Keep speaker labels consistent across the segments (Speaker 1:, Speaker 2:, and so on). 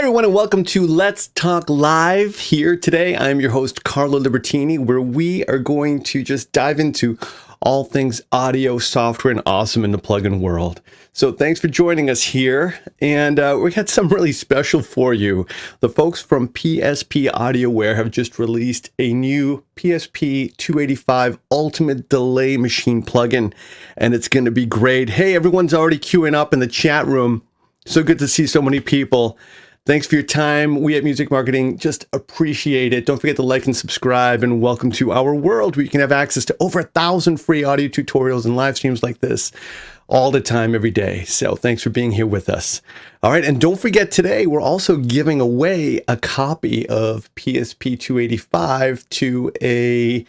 Speaker 1: everyone, and welcome to Let's Talk Live here today. I'm your host, Carlo Libertini, where we are going to just dive into all things audio, software, and awesome in the plugin world. So thanks for joining us here, and we got something really special for you. The folks from PSP Audioware have just released a new PSP 285 Ultimate Delay Machine plugin, and it's going to be great. Hey, everyone's already queuing up in the chat room. So good to see so many people. Thanks for your time. We at Music Marketing just appreciate it. Don't forget to like and subscribe, and welcome to our world where you can have access to over 1,000 free audio tutorials and live streams like this all the time, every day. So thanks for being here with us. All right, and don't forget today, we're also giving away a copy of PSP 285 to a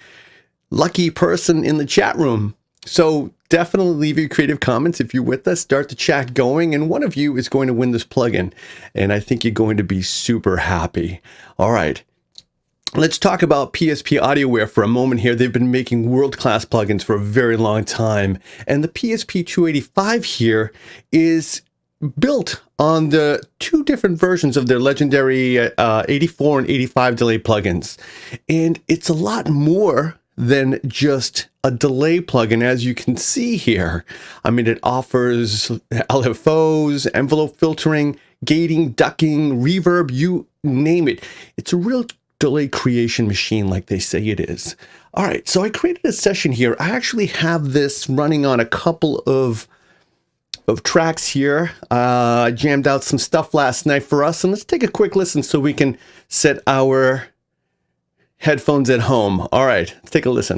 Speaker 1: lucky person in the chat room. So definitely leave your creative comments if you're with us. Start the chat going, and one of you is going to win this plugin, and I think you're going to be super happy. All right, let's talk about PSP Audioware for a moment here. They've been making world-class plugins for a very long time, and the PSP 285 here is built on the two different versions of their legendary 84 and 85 delay plugins, and it's a lot more than just a delay plugin, as you can see here. I mean, it offers LFOs, envelope filtering, gating, ducking, reverb, you name it. It's a real delay creation machine like they say it is. All right, so I created a session here. I actually have this running on a couple of tracks here. I jammed out some stuff last night for us, and let's take a quick listen so we can set our headphones at home. All right, let's take a listen.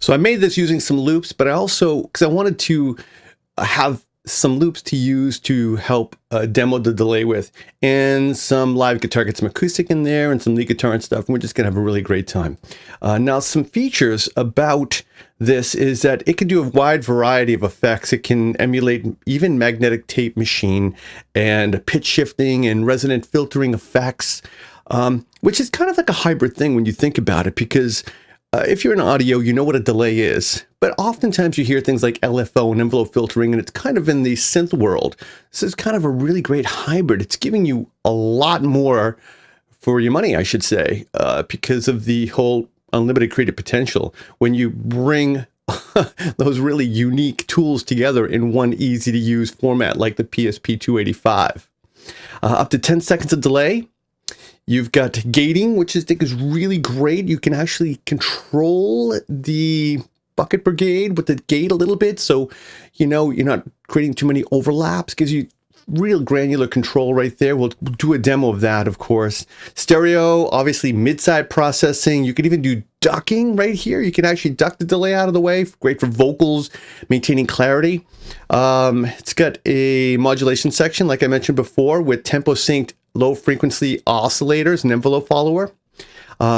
Speaker 1: So I made this using some loops, but I also, because I wanted to have some loops to use to help demo the delay with, and some live guitar, get some acoustic in there and some lead guitar and stuff, and we're just gonna have a really great time. Now, some features about this is that it can do a wide variety of effects. It can emulate even magnetic tape machine and pitch shifting and resonant filtering effects, which is kind of like a hybrid thing when you think about it, because if you're in audio, you know what a delay is, but oftentimes you hear things like LFO and envelope filtering, and it's kind of in the synth world. This is kind of a really great hybrid. It's giving you a lot more for your money, I should say, because of the whole unlimited creative potential when you bring those really unique tools together in one easy-to-use format like the PSP 285. Up to 10 seconds of delay. You've got gating, which I think is really great. You can actually control the bucket brigade with the gate a little bit, so you know you're not creating too many overlaps. Gives you real granular control right there. We'll do a demo of that, of course. Stereo, obviously mid-side processing. You can even do ducking right here. You can actually duck the delay out of the way. Great for vocals, maintaining clarity. It's got a modulation section, like I mentioned before, with tempo synced low frequency oscillators and envelope follower.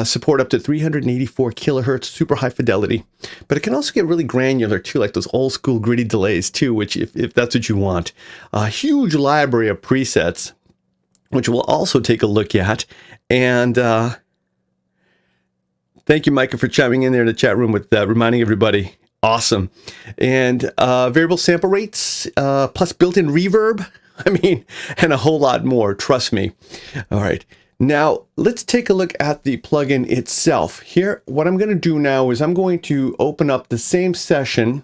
Speaker 1: Support up to 384 kilohertz, super high fidelity. But it can also get really granular too, like those old school gritty delays too, which if that's what you want. A huge library of presets, which we'll also take a look at. And thank you, Micah, for chiming in there in the chat room with reminding everybody. Awesome. And variable sample rates, plus built-in reverb. I mean, and a whole lot more, trust me. All right, now let's take a look at the plugin itself. Here, what I'm going to do now is I'm going to open up the same session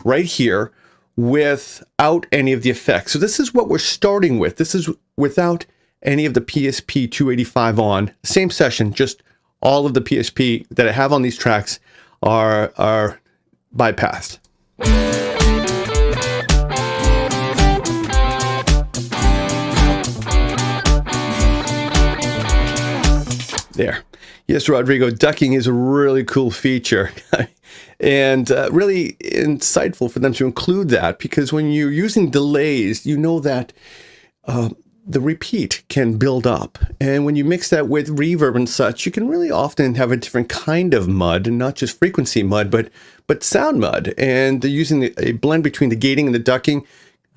Speaker 1: right here without any of the effects. So this is what we're starting with. This is without any of the PSP 285 on. Same session, just all of the PSP that I have on these tracks are bypassed. There. Yes, Rodrigo, ducking is a really cool feature and really insightful for them to include that, because when you're using delays, you know that the repeat can build up. And when you mix that with reverb and such, you can really often have a different kind of mud, and not just frequency mud, but sound mud. And they're using a blend between the gating and the ducking.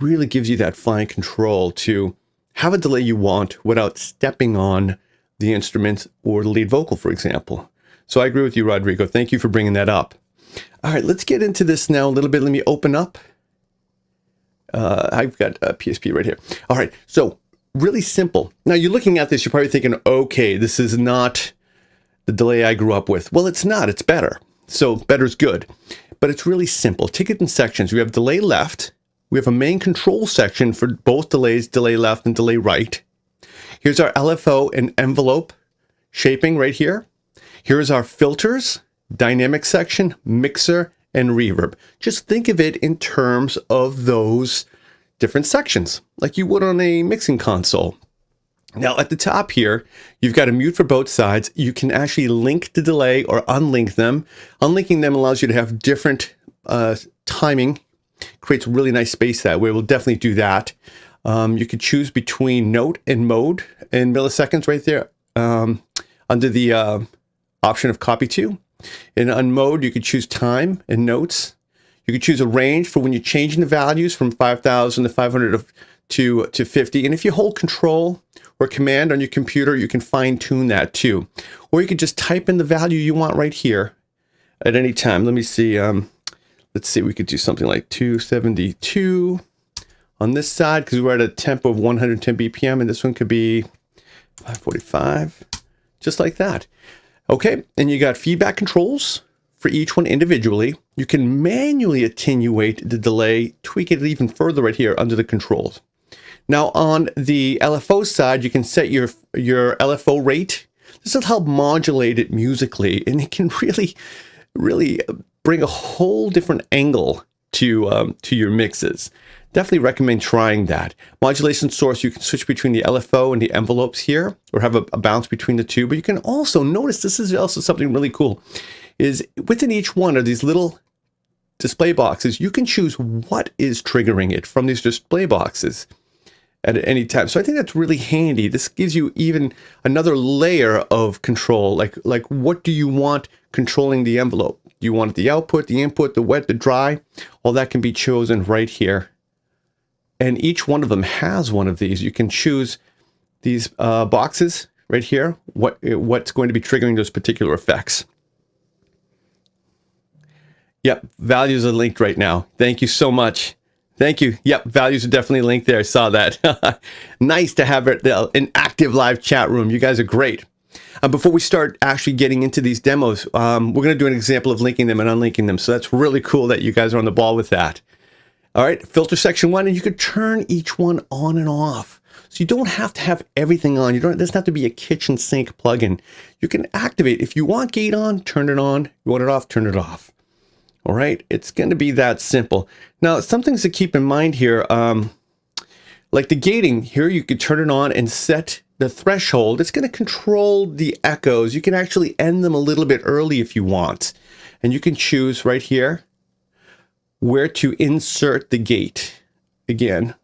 Speaker 1: really gives you that fine control to have a delay you want without stepping on the instrument or the lead vocal, for example. So I agree with you, Rodrigo. Thank you for bringing that up. All right, let's get into this now a little bit. Let me open up. I've got a PSP right here. All right, so really simple. Now you're looking at this, you're probably thinking, okay, this is not the delay I grew up with. Well, it's not, it's better. So better's good, but it's really simple. Take it in sections. We have delay left. We have a main control section for both delays, delay left and delay right. Here's our LFO and envelope shaping right here. Here's our filters, dynamic section, mixer, and reverb. Just think of it in terms of those different sections, like you would on a mixing console. Now at the top here, you've got a mute for both sides. You can actually link the delay or unlink them. Unlinking them allows you to have different timing, creates really nice space that way. We'll definitely do that. You could choose between note and mode in milliseconds right there under the option of copy to. And on mode, you could choose time and notes. You could choose a range for when you're changing the values from 5,000 to 500 to 50. And if you hold control or command on your computer, you can fine tune that too. Or you could just type in the value you want right here at any time. Let me see. Let's see, we could do something like 272 on this side because we're at a tempo of 110 BPM, and this one could be 545, just like that. Okay, and you got feedback controls for each one individually. You can manually attenuate the delay, tweak it even further right here under the controls. Now on the LFO side, you can set your LFO rate. This will help modulate it musically, and it can really bring a whole different angle to your mixes. Definitely recommend trying that. Modulation source, you can switch between the LFO and the envelopes here, or have a bounce between the two. But you can also notice, this is also something really cool, is within each one of these little display boxes, you can choose what is triggering it from these display boxes at any time. So I think that's really handy. This gives you even another layer of control. Like what do you want controlling the envelope? Do you want the output, the input, the wet, the dry? All that can be chosen right here. And each one of them has one of these. You can choose these boxes right here, what's going to be triggering those particular effects. Yep, values are linked right now. Thank you so much. Thank you. Yep, values are definitely linked there. I saw that. Nice to have an active live chat room. You guys are great. Before we start actually getting into these demos, we're going to do an example of linking them and unlinking them. So that's really cool that you guys are on the ball with that. All right, filter section 1, and you could turn each one on and off. So you don't have to have everything on. It doesn't have to be a kitchen sink plugin. You can activate. If you want gate on, turn it on. You want it off, turn it off. All right, it's going to be that simple. Now, some things to keep in mind here, like the gating here, you could turn it on and set the threshold. It's going to control the echoes. You can actually end them a little bit early if you want. And you can choose right here where to insert the gate again.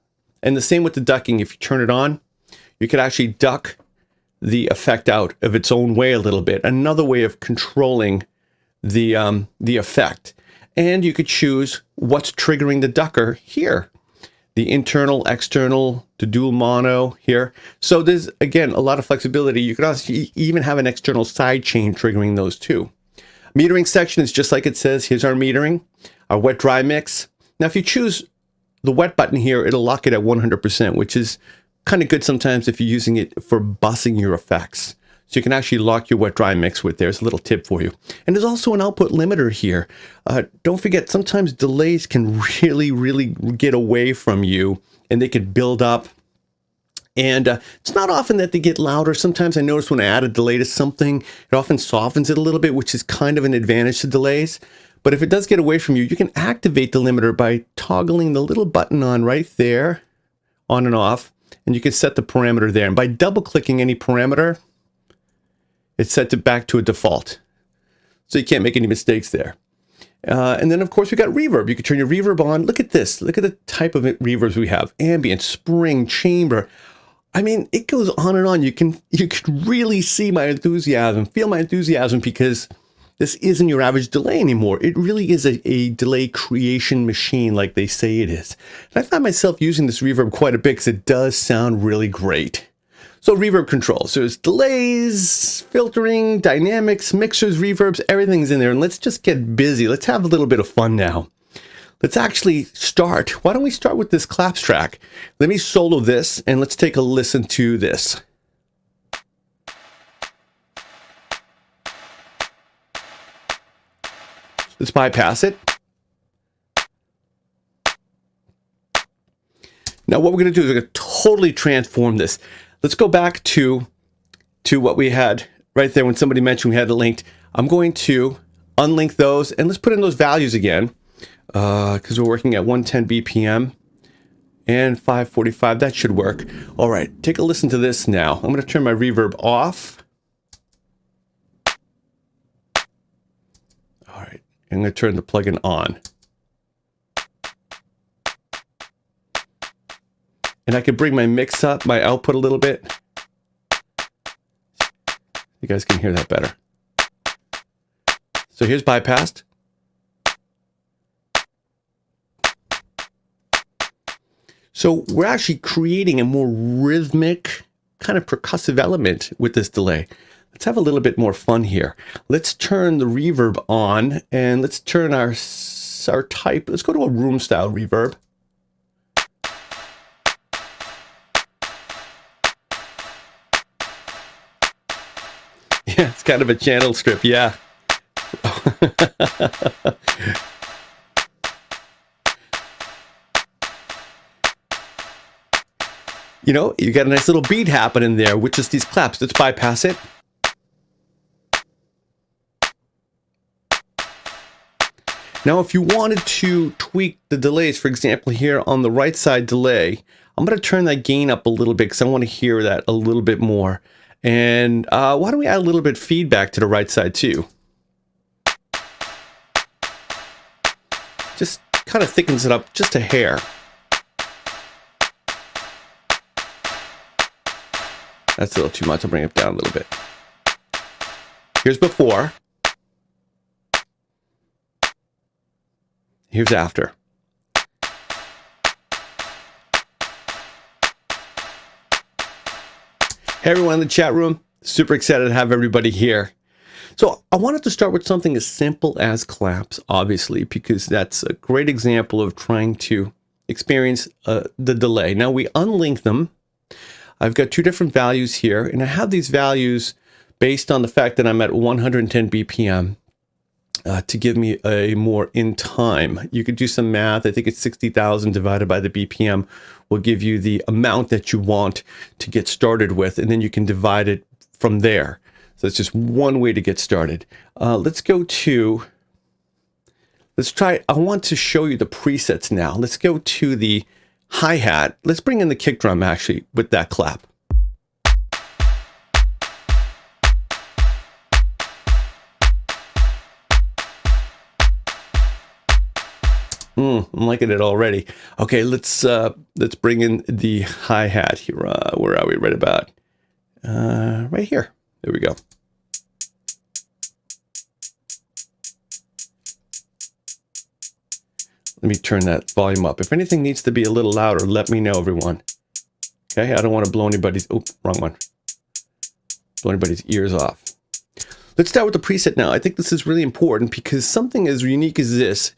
Speaker 1: And the same with the ducking. If you turn it on, you could actually duck the effect out of its own way a little bit. Another way of controlling the effect. And you could choose what's triggering the ducker here. The internal, external, the dual mono here. So there's, again, a lot of flexibility. You could also even have an external side chain triggering those too. Metering section is just like it says. Here's our metering, our wet dry mix. Now, if you choose the wet button here, it'll lock it at 100%, which is kind of good sometimes if you're using it for bussing your effects. So you can actually lock your wet dry mix with. There's a little tip for you. And there's also an output limiter here. Don't forget, sometimes delays can really get away from you, and they could build up. And it's not often that they get louder. Sometimes I notice when I add a delay to something, it often softens it a little bit, which is kind of an advantage to delays. But if it does get away from you, you can activate the limiter by toggling the little button on right there, on and off, and you can set the parameter there. And by double-clicking any parameter, it's set back to a default. So you can't make any mistakes there. And then, of course, we got reverb. You can turn your reverb on. Look at this. Look at the type of reverbs we have. Ambient, spring, chamber. I mean, it goes on and on. You can really see my enthusiasm, feel my enthusiasm, because this isn't your average delay anymore. It really is a delay creation machine like they say it is. And I find myself using this reverb quite a bit because it does sound really great. So reverb controls, so there's delays, filtering, dynamics, mixers, reverbs, everything's in there. And let's just get busy. Let's have a little bit of fun now. Let's actually start. Why don't we start with this claps track? Let me solo this and let's take a listen to this. Let's bypass it. Now what we're going to do is we're going to totally transform this. Let's go back to what we had right there when somebody mentioned we had it linked. I'm going to unlink those and let's put in those values again because we're working at 110 BPM and 545. That should work. All right, take a listen to this now. I'm going to turn my reverb off. All right, I'm going to turn the plugin on. And I can bring my mix up, my output a little bit. You guys can hear that better. So here's bypassed. So we're actually creating a more rhythmic, kind of percussive element with this delay. Let's have a little bit more fun here. Let's turn the reverb on and let's turn our type. Let's go to a room style reverb. Yeah, it's kind of a channel strip, yeah. You know, you got a nice little beat happening there with just these claps. Let's bypass it. Now, if you wanted to tweak the delays, for example, here on the right side delay, I'm going to turn that gain up a little bit because I want to hear that a little bit more. And why don't we add a little bit of feedback to the right side too? Just kind of thickens it up just a hair. That's a little too much. I'll bring it down a little bit. Here's before. Here's after. Hey everyone in the chat room, super excited to have everybody here. So I wanted to start with something as simple as claps, obviously, because that's a great example of trying to experience the delay. Now we unlink them. I've got two different values here, and I have these values based on the fact that I'm at 110 BPM to give me a more in time. You could do some math. I think it's 60,000 divided by the BPM will give you the amount that you want to get started with, and then you can divide it from there. So it's just one way to get started. Let's try, I want to show you the presets now. Let's go to the hi-hat. Let's bring in the kick drum actually with that clap. I'm liking it already. Okay, let's bring in the hi-hat here. Where are we? Right about right here. There we go. Let me turn that volume up. If anything needs to be a little louder, let me know, everyone. Okay, I don't want to blow anybody's, oh, wrong one. Blow anybody's ears off. Let's start with the preset now. I think this is really important because something as unique as this,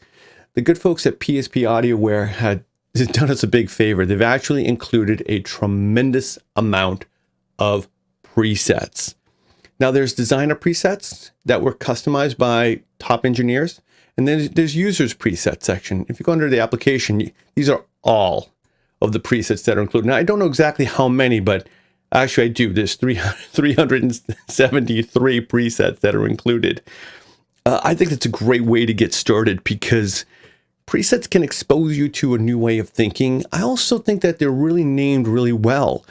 Speaker 1: the good folks at PSP Audioware had done us a big favor. They've actually included a tremendous amount of presets. Now there's designer presets that were customized by top engineers, and then there's users preset section. If you go under the application, these are all of the presets that are included. Now I don't know exactly how many, but actually I do. There's 373 presets that are included. I think it's a great way to get started because presets can expose you to a new way of thinking. I also think that they're really named really well.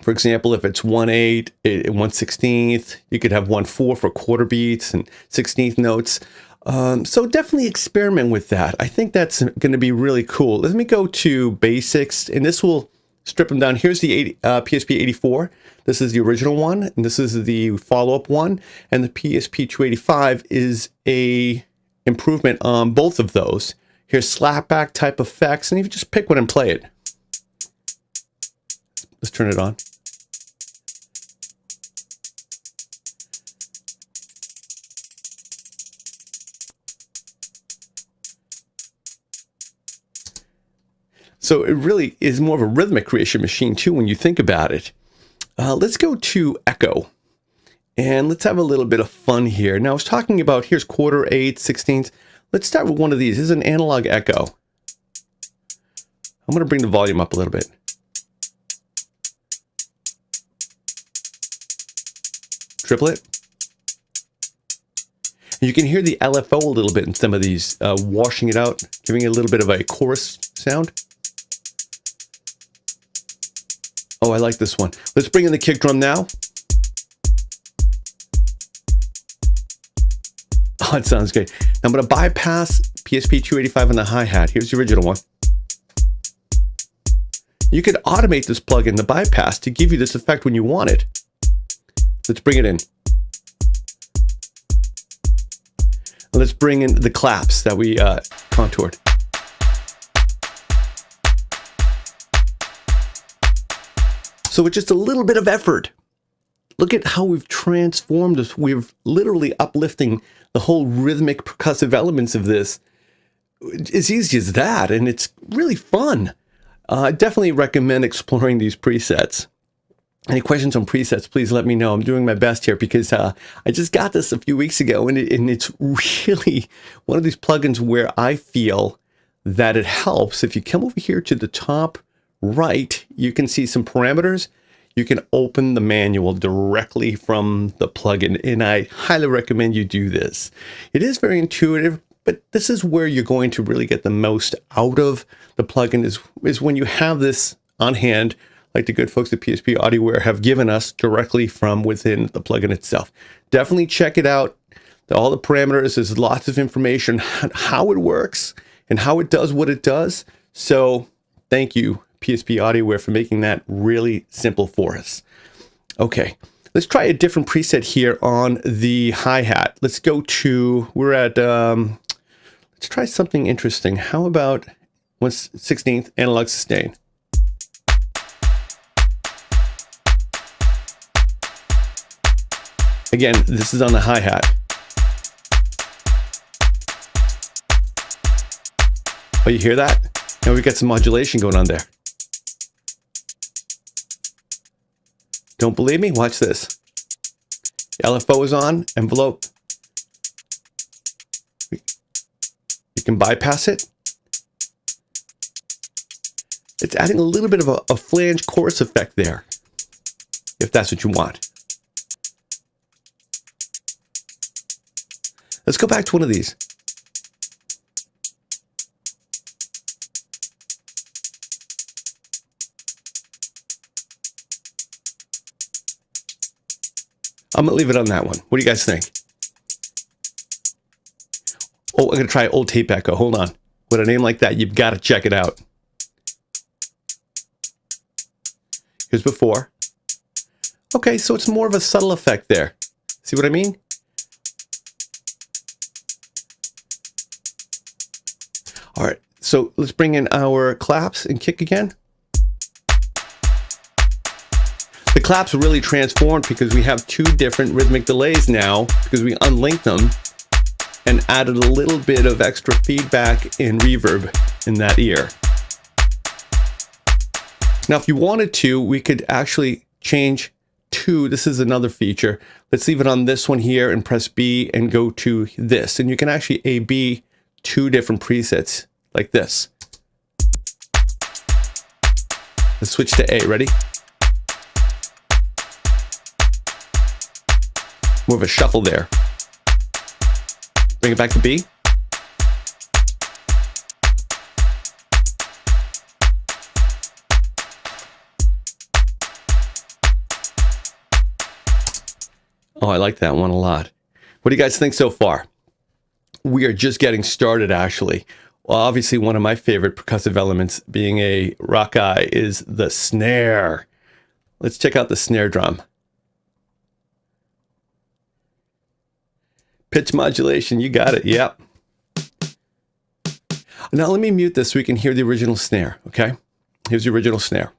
Speaker 1: For example, if it's 1/8, 1/16, you could have 1/4 for quarter beats and 16th notes. So definitely experiment with that. I think that's going to be really cool. Let me go to basics, and this will strip them down. Here's the PSP 84. This is the original one, and this is the follow-up one. And the PSP 285 is a improvement on both of those. Here's slapback type effects, and you just pick one and play it. Let's turn it on. So it really is more of a rhythmic creation machine too when you think about it. Let's go to echo. And let's have a little bit of fun here. Now I was talking about, here's quarter, eighth, 16th. Let's start with one of these. This is an analog echo. I'm going to bring the volume up a little bit. Triplet. And you can hear the LFO a little bit in some of these, washing it out, giving it a little bit of a chorus sound. Oh, I like this one. Let's bring in the kick drum now. Oh, it sounds great. Now I'm going to bypass PSP 285 on the hi-hat. Here's the original one. You could automate this plugin, the bypass, to give you this effect when you want it. Let's bring it in. Let's bring in the claps that we contoured. So with just a little bit of effort, look at how we've transformed this. We're literally uplifting the whole rhythmic percussive elements of this. It's easy as that, and it's really fun. I definitely recommend exploring these presets. Any questions on presets, please let me know. I'm doing my best here because I just got this a few weeks ago, and it's really one of these plugins where I feel that it helps. If you come over here to the top right, you can see some parameters. You can open the manual directly from the plugin, and I highly recommend you do this. It is very intuitive, but this is where you're going to really get the most out of the plugin is when you have this on hand, like the good folks at PSP Audioware have given us directly from within the plugin itself. Definitely check it out. All the parameters, there's lots of information on how it works and how it does what it does. So thank you, PSP Audioware, for making that really simple for us. Okay, let's try a different preset here on the hi-hat. Let's go to, we're at, let's try something interesting. How about 1/16th analog sustain? Again, this is on the hi-hat. Oh, you hear that? Now we've got some modulation going on there. Don't believe me? Watch this. The LFO is on, envelope. You can bypass it. It's adding a little bit of a flange chorus effect there, if that's what you want. Let's go back to one of these. I'm going to leave it on that one. What do you guys think? Oh, I'm going to try old tape echo. Hold on. With a name like that, you've got to check it out. Here's before. Okay, so it's more of a subtle effect there. See what I mean? All right, so let's bring in our claps and kick again. The claps are really transformed because we have two different rhythmic delays now because we unlinked them and added a little bit of extra feedback and reverb in that ear. Now, if you wanted to, we could actually change to, this is another feature. Let's leave it on this one here and press B and go to this. And you can actually A/B two different presets like this. Let's switch to A. Ready? More of a shuffle there. Bring it back to B. Oh, I like that one a lot. What do you guys think so far? We are just getting started, actually. Well, obviously one of my favorite percussive elements, being a rock guy, is the snare. Let's check out the snare drum. Pitch modulation, you got it, yep. Now let me mute this so we can hear the original snare, okay? Here's the original snare.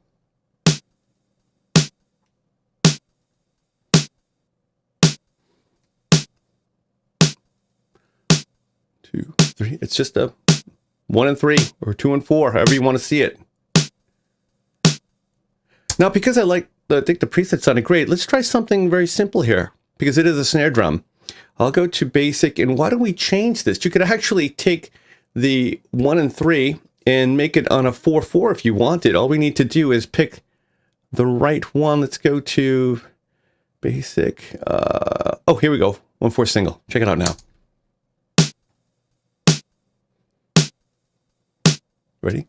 Speaker 1: 2, 3. It's just a 1 and 3 or 2 and 4, however you want to see it. Now, because I think the preset sounded great, let's try something very simple here, because it is a snare drum. I'll go to basic, and why don't we change this? You could actually take the 1 and 3 and make it on a 4/4 if you wanted. All we need to do is pick the right one. Let's go to basic. Oh, here we go. 1/4 single. Check it out now. Ready?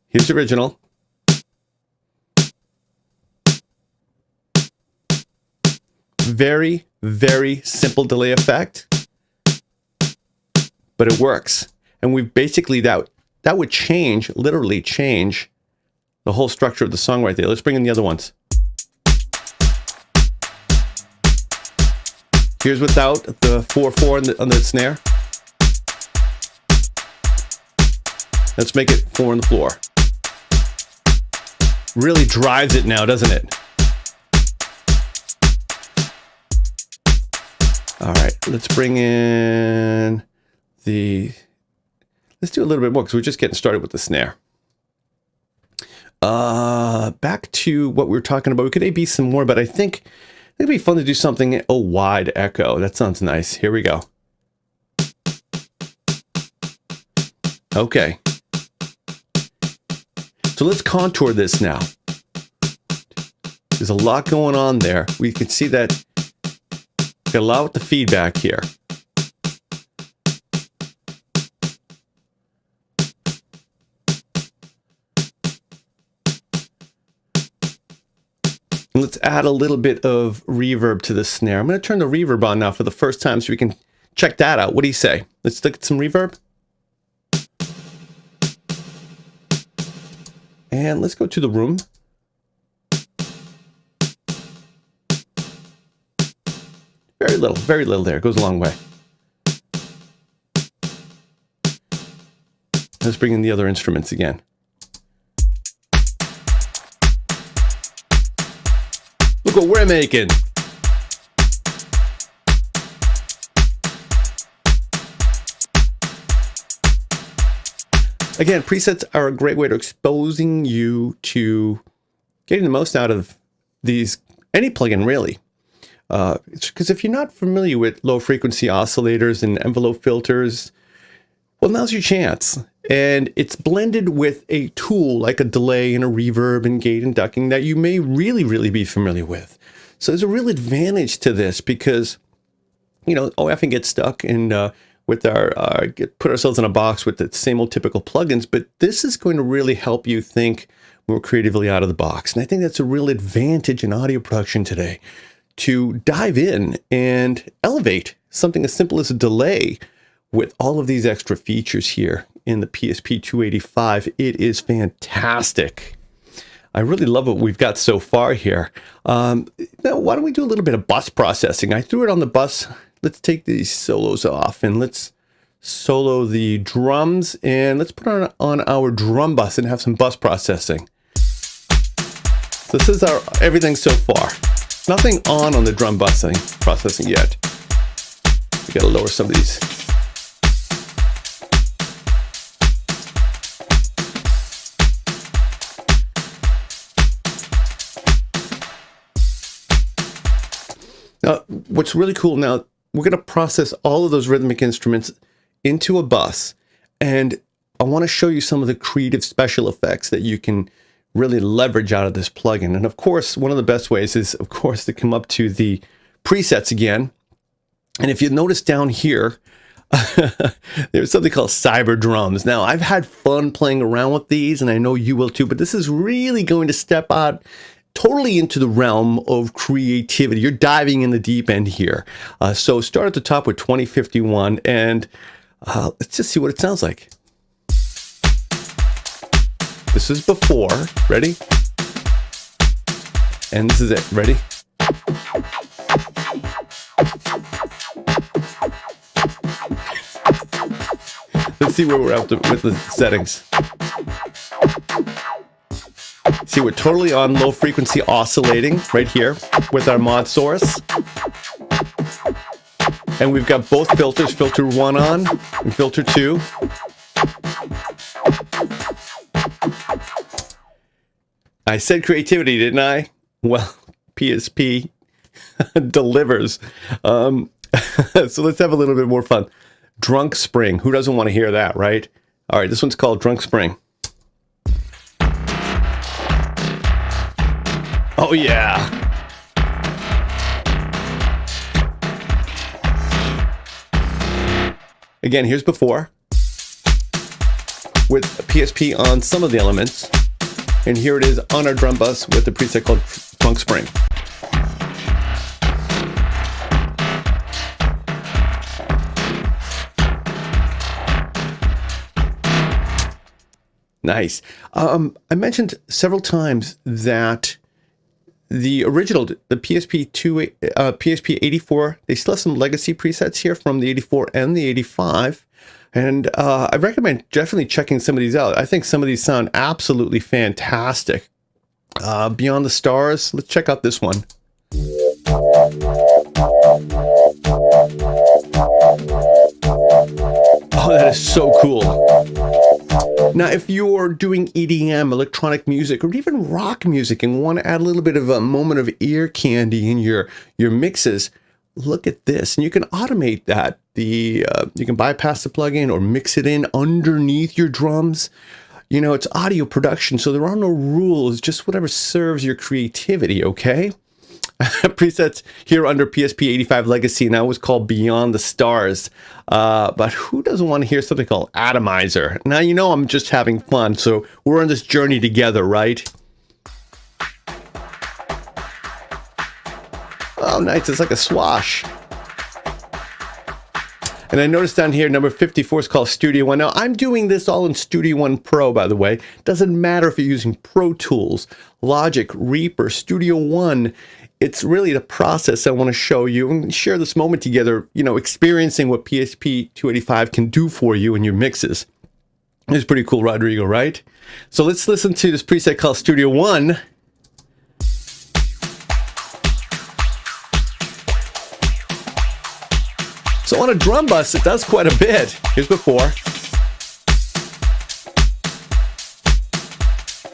Speaker 1: Here's the original. Very, very simple delay effect, but it works. And we've basically, that would change, literally change the whole structure of the song right there. Let's bring in the other ones. Here's without the 4/4 on the snare. Let's make it 4 on the floor. Really drives it now, doesn't it? All right, let's bring in let's do a little bit more because we're just getting started with the snare. Back to what we were talking about. We could A/B some more, but I think it'd be fun to do something, a wide echo. That sounds nice. Here we go. Okay. So let's contour this now. There's a lot going on there. We can see that. Got a lot with the feedback here. And let's add a little bit of reverb to the snare. I'm going to turn the reverb on now for the first time so we can check that out. What do you say? Let's look at some reverb. And let's go to the room. Very little there. It goes a long way. Let's bring in the other instruments again. Look what we're making. Again, presets are a great way to exposing you to getting the most out of any plugin really. Because if you're not familiar with low frequency oscillators and envelope filters, well, now's your chance. And it's blended with a tool like a delay and a reverb and gate and ducking that you may really be familiar with. So there's a real advantage to this because, you know, often get stuck in with put ourselves in a box with the same old typical plugins, but this is going to really help you think more creatively out of the box. And I think that's a real advantage in audio production today, to dive in and elevate something as simple as a delay with all of these extra features here in the PSP 285. It is fantastic. I really love what we've got so far here. Now, why don't we do a little bit of bus processing? I threw it on the bus. Let's take these solos off and let's solo the drums, and let's put on our drum bus and have some bus processing. So this is our everything so far. Nothing on the drum processing yet. We gotta lower some of these. Now, what's really cool now, we're gonna process all of those rhythmic instruments into a bus, and I wanna show you some of the creative special effects that you can really leverage out of this plugin. And of course, one of the best ways is, of course, to come up to the presets again. And if you notice down here, there's something called cyber drums. Now, I've had fun playing around with these, and I know you will too, but this is really going to step out totally into the realm of creativity. You're diving in the deep end here. So start at the top with 2051, and let's just see what it sounds like. This is before. Ready? And this is it. Ready? Let's see where we're at with the settings. See, we're totally on low frequency oscillating right here with our mod source. And we've got both filters, filter 1 on and filter 2. I said creativity, didn't I? Well, PSP delivers. So let's have a little bit more fun. Drunk Spring. Who doesn't want to hear that, right? All right, this one's called Drunk Spring. Oh, yeah. Again, here's before with PSP on some of the elements. And here it is on our drum bus with the preset called Drunk Spring. Nice. I mentioned several times that the original, the PSP 84, they still have some legacy presets here from the 84 and the 85. And I recommend definitely checking some of these out. I think some of these sound absolutely fantastic. Beyond the Stars, let's check out this one. Oh, that is so cool. Now, if you're doing EDM, electronic music, or even rock music and want to add a little bit of a moment of ear candy in your mixes, look at this. And you can automate that. You can bypass the plugin or mix it in underneath your drums. You know, it's audio production, so there are no rules, just whatever serves your creativity, okay? Presets here under PSP 85 Legacy, and that was called Beyond the Stars. But who doesn't want to hear something called Atomizer? Now, you know I'm just having fun, so we're on this journey together, right? Oh, nice. It's like a swash. And I noticed down here, number 54 is called Studio One. Now, I'm doing this all in Studio One Pro, by the way. Doesn't matter if you're using Pro Tools, Logic, Reaper, Studio One. It's really the process I want to show you and share this moment together, you know, experiencing what PSP 285 can do for you in your mixes. It's pretty cool, Rodrigo, right? So let's listen to this preset called Studio One. So on a drum bus, it does quite a bit. Here's before.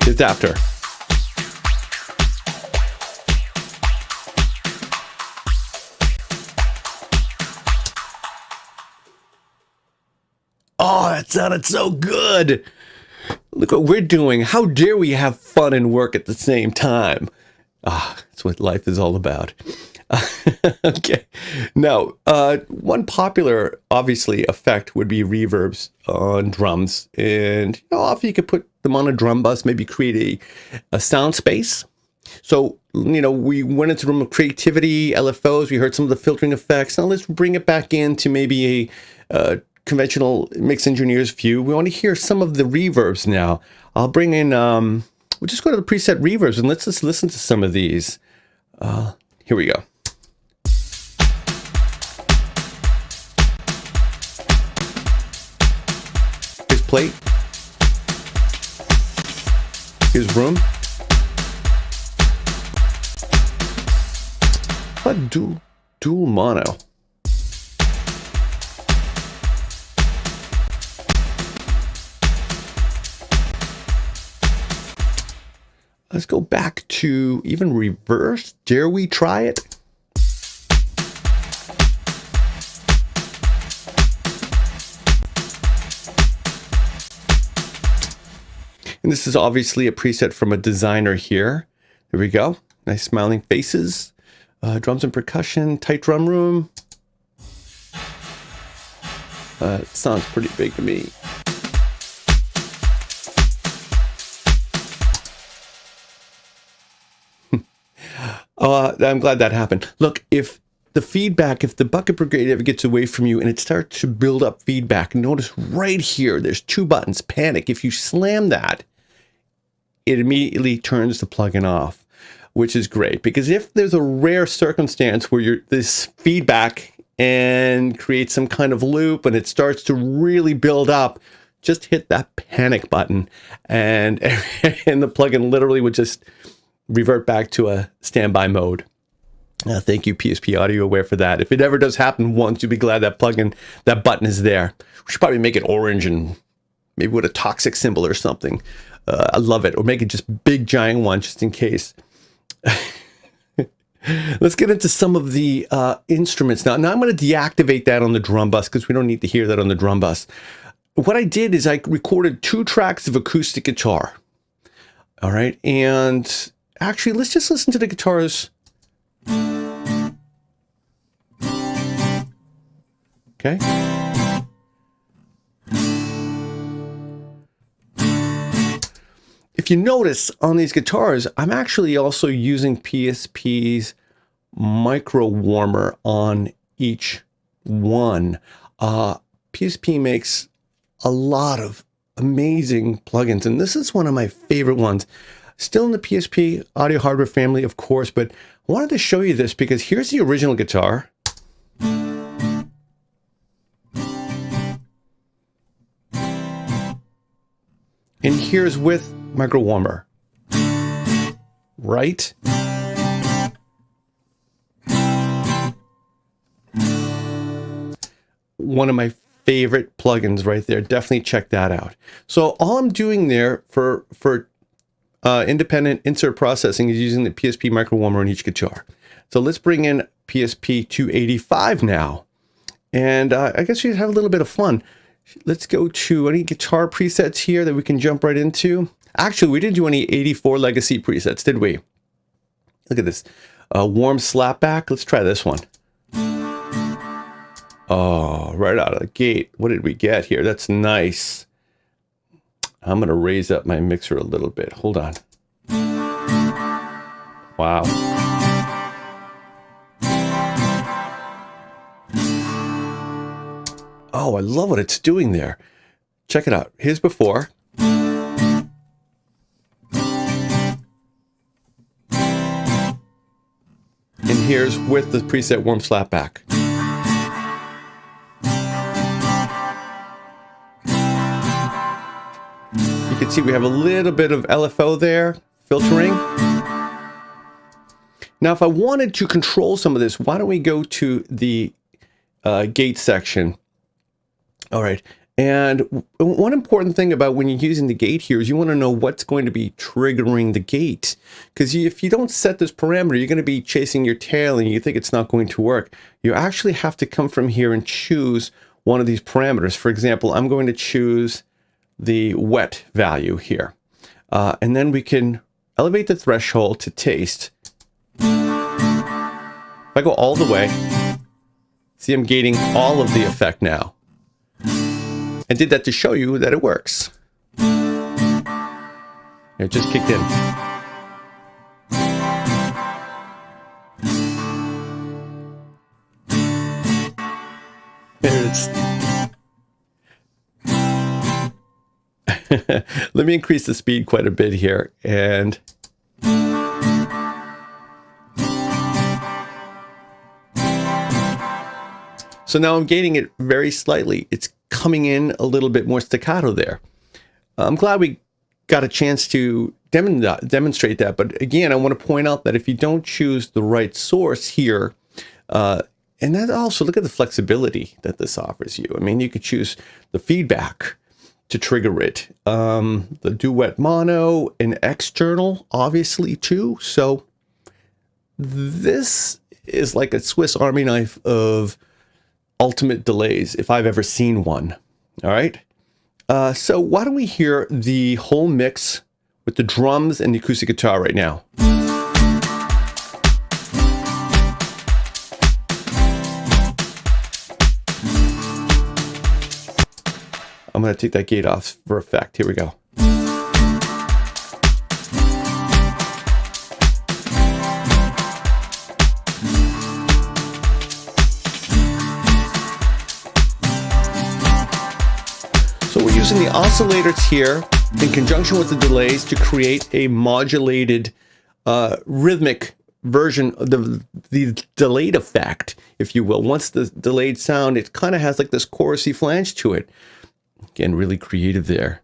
Speaker 1: Here's after. Oh, that sounded so good. Look what we're doing. How dare we have fun and work at the same time? That's what life is all about. Okay. Now, one popular, obviously, effect would be reverbs on drums. And you know, often you could put them on a drum bus, maybe create a sound space. So, you know, we went into the room of creativity, LFOs, we heard some of the filtering effects. Now let's bring it back into maybe a conventional mix engineer's view. We want to hear some of the reverbs now. I'll bring in, we'll just go to the preset reverbs and let's just listen to some of these. Here we go. Here's plate. Here's room. What dual mono? Let's go back to even reverse. Dare we try it? And this is obviously a preset from a designer here. There we go. Nice smiling faces. Drums and percussion, tight drum room. It sounds pretty big to me. I'm glad that happened. Look, if the bucket brigade ever gets away from you and it starts to build up feedback, notice right here, there's two buttons, panic. If you slam that, it immediately turns the plugin off, which is great, because if there's a rare circumstance where this feedback and creates some kind of loop and it starts to really build up, just hit that panic button and the plugin literally would just revert back to a standby mode. Thank you, PSP Audioware, for that. If it ever does happen once, you'll be glad that button is there. We should probably make it orange and maybe with a toxic symbol or something. I love it. Or make it just big, giant one, just in case. Let's get into some of the instruments now. Now I'm going to deactivate that on the drum bus because we don't need to hear that on the drum bus. What I did is I recorded 2 tracks of acoustic guitar. All right, and actually, let's just listen to the guitars. Okay. If you notice on these guitars, I'm actually also using PSP's micro warmer on each one. PSP makes a lot of amazing plugins, and this is one of my favorite ones. Still in the PSP audio hardware family, of course, but I wanted to show you this because here's the original guitar. And here's with micro warmer. Right? One of my favorite plugins right there. Definitely check that out. So all I'm doing there for independent insert processing is using the PSP micro warmer on each guitar. So let's bring in PSP 285 now. And I guess we have a little bit of fun. Let's go to any guitar presets here that we can jump right into. Actually, we didn't do any 84 legacy presets, did we? Look at this. Warm slapback. Let's try this one. Oh, right out of the gate. What did we get here? That's nice. I'm going to raise up my mixer a little bit. Hold on. Wow. Oh, I love what it's doing there. Check it out. Here's before. And here's with the preset warm slapback. You can see we have a little bit of LFO there, filtering. Now, if I wanted to control some of this, why don't we go to the gate section? All right. And one important thing about when you're using the gate here is you want to know what's going to be triggering the gate. Because if you don't set this parameter, you're going to be chasing your tail and you think it's not going to work. You actually have to come from here and choose one of these parameters. For example, I'm going to choose the wet value here. And then we can elevate the threshold to taste. If I go all the way, see I'm gating all of the effect now. I did that to show you that it works. It just kicked in. There it is. Let me increase the speed quite a bit here. And so now I'm gating it very slightly. It's coming in a little bit more staccato there. I'm glad we got a chance to demonstrate that. But again, I want to point out that if you don't choose the right source here, and then also look at the flexibility that this offers you. I mean, you could choose the feedback to trigger it, the duet mono and external, obviously, too. So this is like a Swiss Army knife of ultimate delays, if I've ever seen one. All right. So why don't we hear the whole mix with the drums and the acoustic guitar right now? I'm going to take that gate off for effect. Here we go. using the oscillators here in conjunction with the delays to create a modulated rhythmic version of the delayed effect, if you will. Once the delayed sound, it kind of has like this chorusy flange to it. Again, really creative there.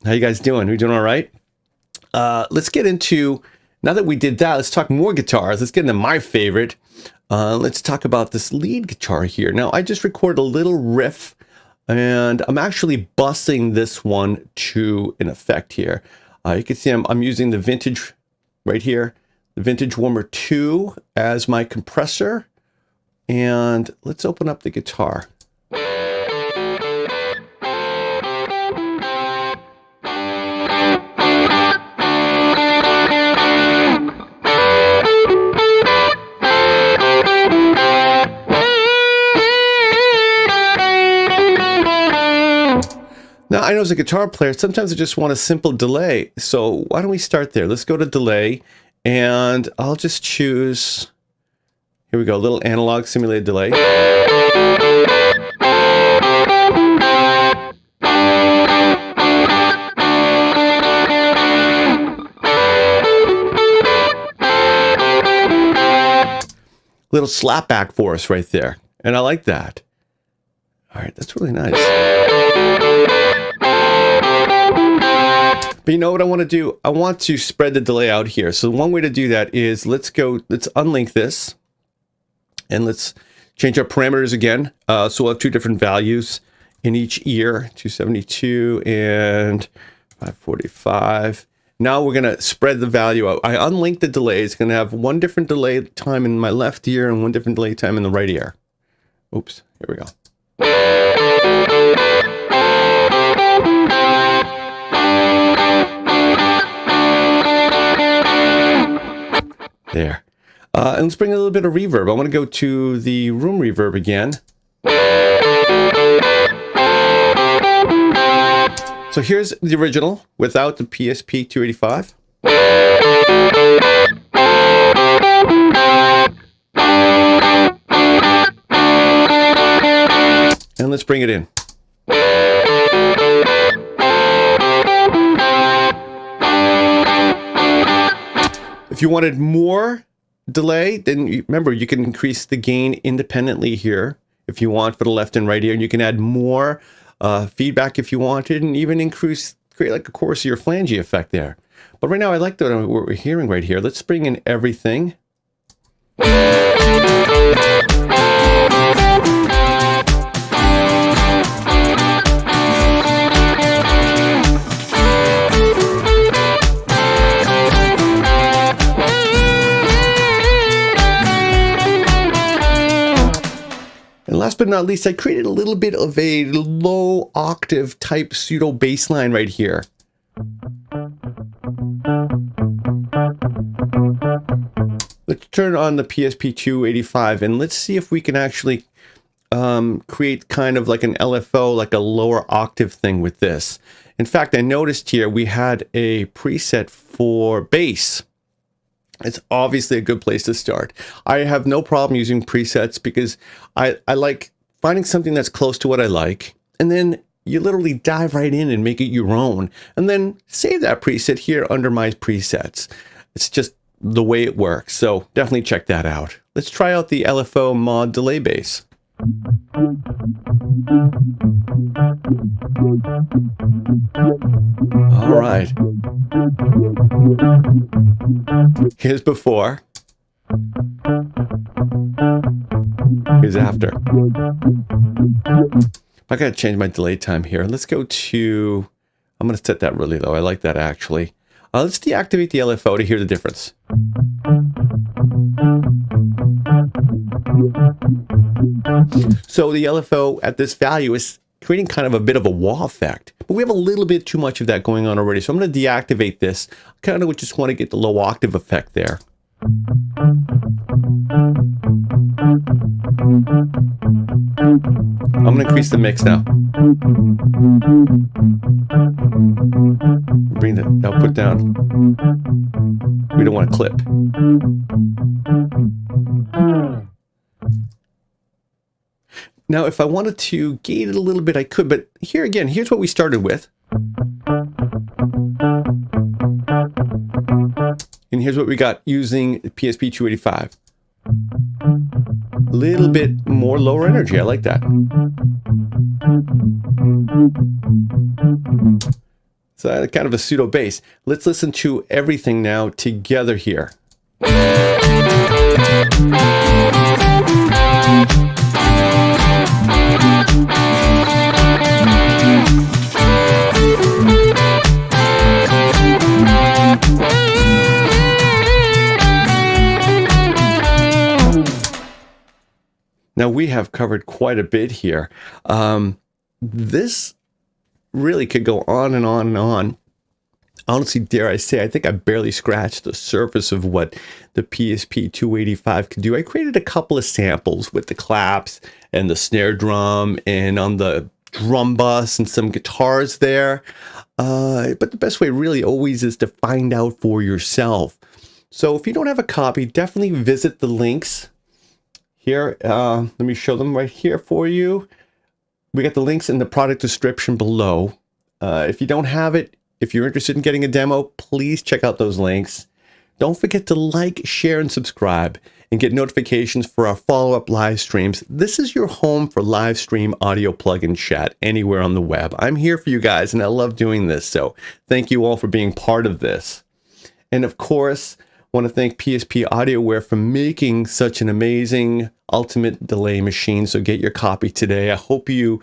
Speaker 1: How you guys doing? We doing all right? Let's get into, now that we did that, let's talk more guitars. Let's get into my favorite. Let's talk about this lead guitar here. Now, I just recorded a little riff, and I'm actually bussing this one to an effect here. You can see I'm using the vintage right here, the Vintage Warmer 2 as my compressor. And let's open up the guitar. Now, I know as a guitar player, sometimes I just want a simple delay. So why don't we start there? Let's go to delay, and I'll just choose, here we go, a little analog simulated delay. Little slapback for us right there. And I like that. All right, that's really nice. But you know what I want to do? I want to spread the delay out here. So one way to do that is let's unlink this, and let's change our parameters again. So we'll have two different values in each ear, 272 and 545. Now we're going to spread the value out. I unlinked the delay. It's going to have one different delay time in my left ear and one different delay time in the right ear. Oops, here we go. There. And let's bring a little bit of reverb. I want to go to the room reverb again. So here's the original without the PSP 285. And let's bring it in. If you wanted more delay, then remember, you can increase the gain independently here if you want for the left and right ear, and you can add more feedback if you wanted, and even create like a chorusy or flangey effect there. But right now, I like what we're hearing right here. Let's bring in everything. And last but not least, I created a little bit of a low octave type pseudo bass line right here. Let's turn on the PSP 285 and let's see if we can actually create kind of like an LFO, like a lower octave thing with this. In fact, I noticed here we had a preset for bass. It's obviously a good place to start. I have no problem using presets because I like finding something that's close to what I like, and then you literally dive right in and make it your own, and then save that preset here under my presets. It's just the way it works, so definitely check that out. Let's try out the LFO mod delay bass. All right. Here's before. Here's after. I gotta change my delay time here. Let's go to, I'm gonna set that really low. I like that actually. Let's deactivate the LFO to hear the difference. So the LFO at this value is creating kind of a bit of a wah effect, but we have a little bit too much of that going on already. So I'm going to deactivate this. I kind of just want to get the low octave effect there. I'm going to increase the mix now. Bring the output down. We don't want to clip. Now, if I wanted to gate it a little bit, I could, but here again, here's what we started with. And here's what we got using PSP 285. A little bit more lower energy. I like that. So kind of a pseudo bass. Let's listen to everything now together here. Now we have covered quite a bit here. This really could go on and on and on. Honestly, dare I say, I think I barely scratched the surface of what the PSP 285 could do. I created a couple of samples with the claps and the snare drum and on the drum bus and some guitars there. But the best way really always is to find out for yourself. So if you don't have a copy, definitely visit the links here. Let me show them right here for you. We got the links in the product description below. If you don't have it, if you're interested in getting a demo, please check out those links. Don't forget to like, share, and subscribe, and get notifications for our follow-up live streams. This is your home for live stream audio plug-in chat anywhere on the web. I'm here for you guys, and I love doing this, so thank you all for being part of this. And of course, I want to thank PSP Audioware for making such an amazing ultimate delay machine. So get your copy today. I hope you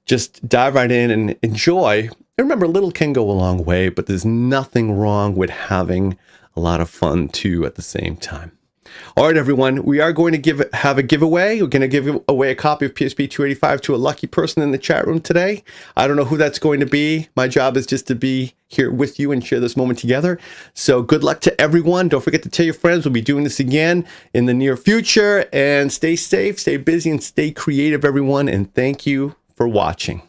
Speaker 1: just dive right in and enjoy. And remember, little can go a long way, but there's nothing wrong with having a lot of fun too at the same time. All right, everyone, we are going to have a giveaway. We're going to give away a copy of PSP 285 to a lucky person in the chat room today. I don't know who that's going to be. My job is just to be here with you and share this moment together. So good luck to everyone. Don't forget to tell your friends. We'll be doing this again in the near future. And stay safe, stay busy, and stay creative, everyone. And thank you for watching.